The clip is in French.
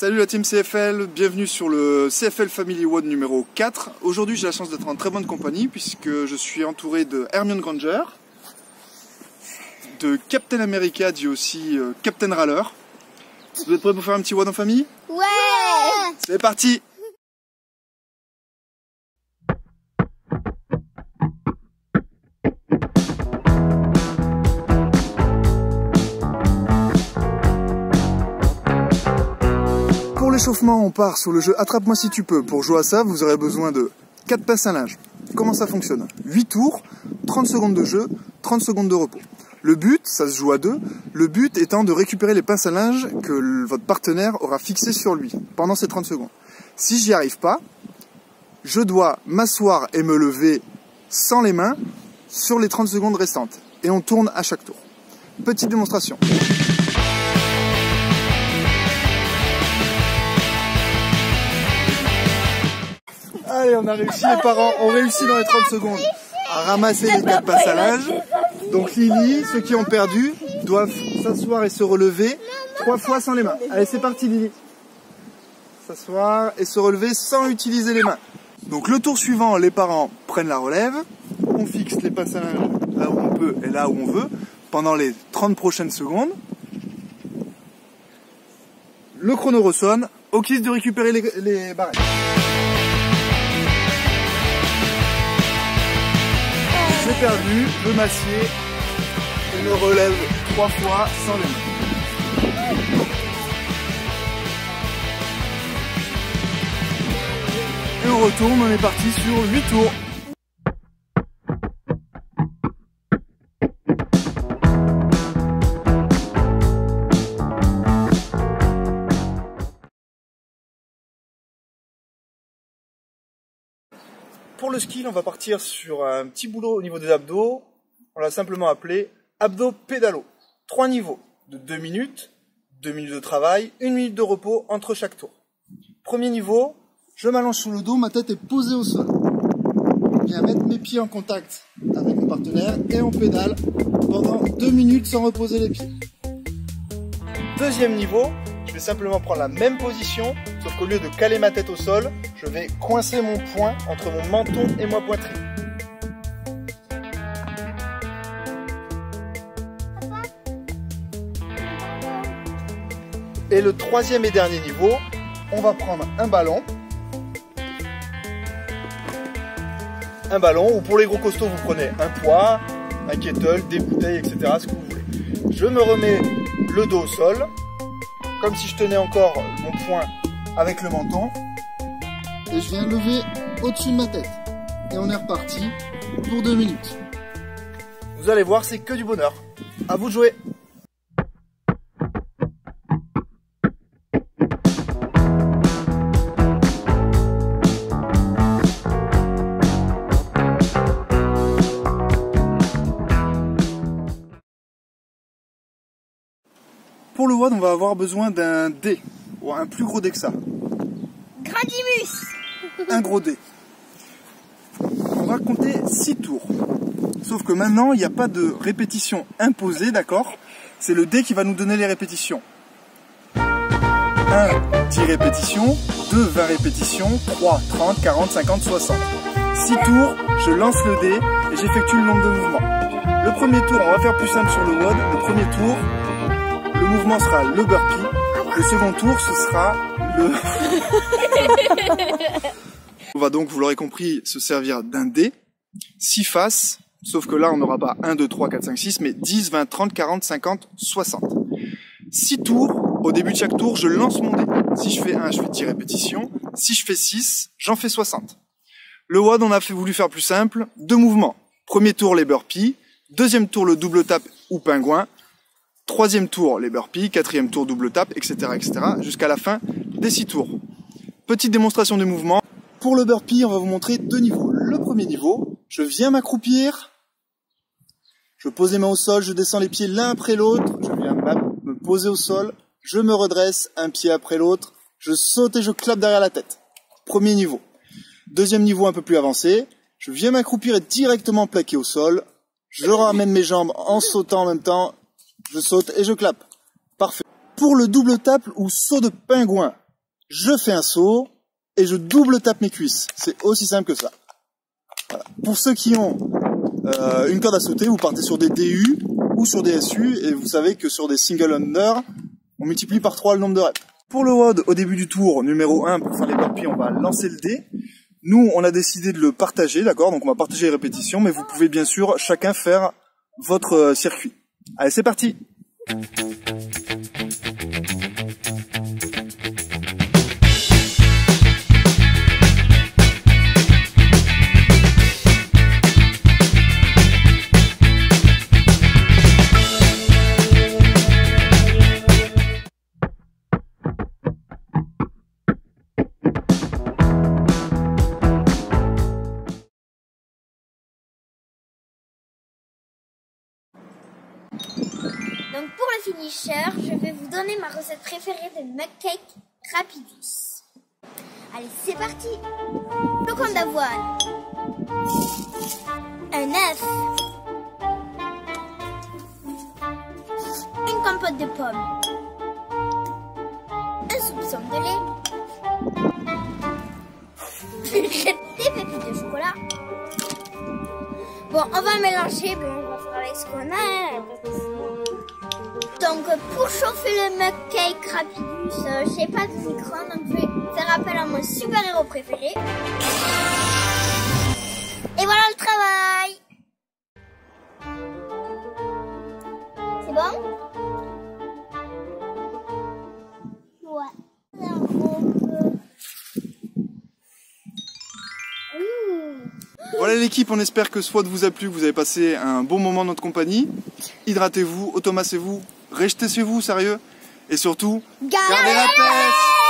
Salut la team CFL, bienvenue sur le CFL Family WOD numéro 4. Aujourd'hui j'ai la chance d'être en très bonne compagnie puisque je suis entouré de Hermione Granger, de Captain America, dit aussi Captain Râleur. Vous êtes prêts pour faire un petit WOD en famille? Ouais! C'est parti! Pour l'échauffement, on part sur le jeu Attrape-moi si tu peux. Pour jouer à ça, vous aurez besoin de 4 passes à linge. Comment ça fonctionne? 8 tours, 30 secondes de jeu, 30 secondes de repos. Le but, ça se joue à deux, le but étant de récupérer les pinces à linge que votre partenaire aura fixées sur lui pendant ces 30 secondes. Si j'y arrive pas, je dois m'asseoir et me lever sans les mains sur les 30 secondes restantes. Et on tourne à chaque tour. Petite démonstration. Allez, on a réussi, les parents ont réussi dans les 30 secondes à ramasser les 4 passes à linge. Donc Lily, ceux qui ont perdu, doivent s'asseoir et se relever 3 fois sans les mains. Allez, c'est parti Lily. S'asseoir et se relever sans utiliser les mains. Donc le tour suivant, les parents prennent la relève. On fixe les passes à linge là où on peut et là où on veut pendant les 30 prochaines secondes. Le chrono ressonne. Au kiss de récupérer les barrettes. J'ai perdu, je m'assieds et me relève 3 fois sans les mains. Et on retourne, on est parti sur 8 tours. Pour le skill, on va partir sur un petit boulot au niveau des abdos. On l'a simplement appelé abdos pédalo. 3 niveaux de 2 minutes, 2 minutes de travail, 1 minute de repos entre chaque tour. Premier niveau, je m'allonge sur le dos, ma tête est posée au sol. Je viens mettre mes pieds en contact avec mon partenaire et on pédale pendant 2 minutes sans reposer les pieds. Deuxième niveau, je vais simplement prendre la même position, sauf qu'au lieu de caler ma tête au sol, je vais coincer mon poing entre mon menton et ma poitrine. Et le troisième et dernier niveau, on va prendre un ballon. Un ballon, ou pour les gros costauds, vous prenez un poids, un kettle, des bouteilles, etc. Ce que vous voulez. Je me remets le dos au sol, comme si je tenais encore mon poing avec le menton. Et je viens lever au-dessus de ma tête. Et on est reparti pour 2 minutes. Vous allez voir, c'est que du bonheur. À vous de jouer. Pour le WOD, on va avoir besoin d'un dé, ou un plus gros dé que ça. Gradimus! Un gros dé. On va compter 6 tours. Sauf que maintenant, il n'y a pas de répétition imposée, d'accord? C'est le dé qui va nous donner les répétitions. 1, 10 répétitions. 2, 20 répétitions. 3, 30, 40, 50, 60. 6 tours, je lance le dé et j'effectue le nombre de mouvements. Le premier tour, on va faire plus simple sur le WOD. Le premier tour, le mouvement sera le burpee. Le second tour, ce sera le... On va donc, vous l'aurez compris, se servir d'un dé. 6 faces, sauf que là, on n'aura pas 1, 2, 3, 4, 5, 6, mais 10, 20, 30, 40, 50, 60. 6 tours, au début de chaque tour, je lance mon dé. Si je fais 1, je fais 10 répétitions. Si je fais 6, j'en fais 60. Le WOD, on a voulu faire plus simple. 2 mouvements. Premier tour, les burpees. Deuxième tour, le double tap ou pingouin. Troisième tour, les burpees. Quatrième tour, double tap, etc., etc., jusqu'à la fin des 6 tours. Petite démonstration des mouvements. Pour le burpee, on va vous montrer 2 niveaux. Le premier niveau, je viens m'accroupir. Je pose les mains au sol, je descends les pieds l'un après l'autre. Je viens me poser au sol. Je me redresse, un pied après l'autre. Je saute et je clappe derrière la tête. Premier niveau. Deuxième niveau un peu plus avancé. Je viens m'accroupir et directement plaquer au sol. Je ramène mes jambes en sautant en même temps. Je saute et je clappe. Parfait. Pour le double tap ou saut de pingouin, je fais un saut et je double tape mes cuisses. C'est aussi simple que ça. Voilà. Pour ceux qui ont une corde à sauter, vous partez sur des DU ou sur des SU et vous savez que sur des single under, on multiplie par 3 le nombre de reps. Pour le WOD, au début du tour numéro 1, pour faire les burpees, on va lancer le dé. Nous, on a décidé de le partager, d'accord? Donc on va partager les répétitions, mais vous pouvez bien sûr chacun faire votre circuit. Allez, c'est parti! Donc pour le finisher, je vais vous donner ma recette préférée de mugcake rapidus. Allez, c'est parti. Flocons d'avoine, un œuf, une compote de pommes, un soupçon de lait, des pépites de chocolat. Bon, on va mélanger, mais on va faire avec ce qu'on a. Donc pour chauffer le mugcake rapidus, j'ai pas de micro, donc je vais faire appel à mon super-héros préféré. Et voilà le travail. C'est bon? Ouais. Voilà l'équipe, on espère que ce WOD vous a plu, que vous avez passé un bon moment dans notre compagnie. Hydratez-vous, automassez-vous, restez chez vous, sérieux. Et surtout, gardez la pêche!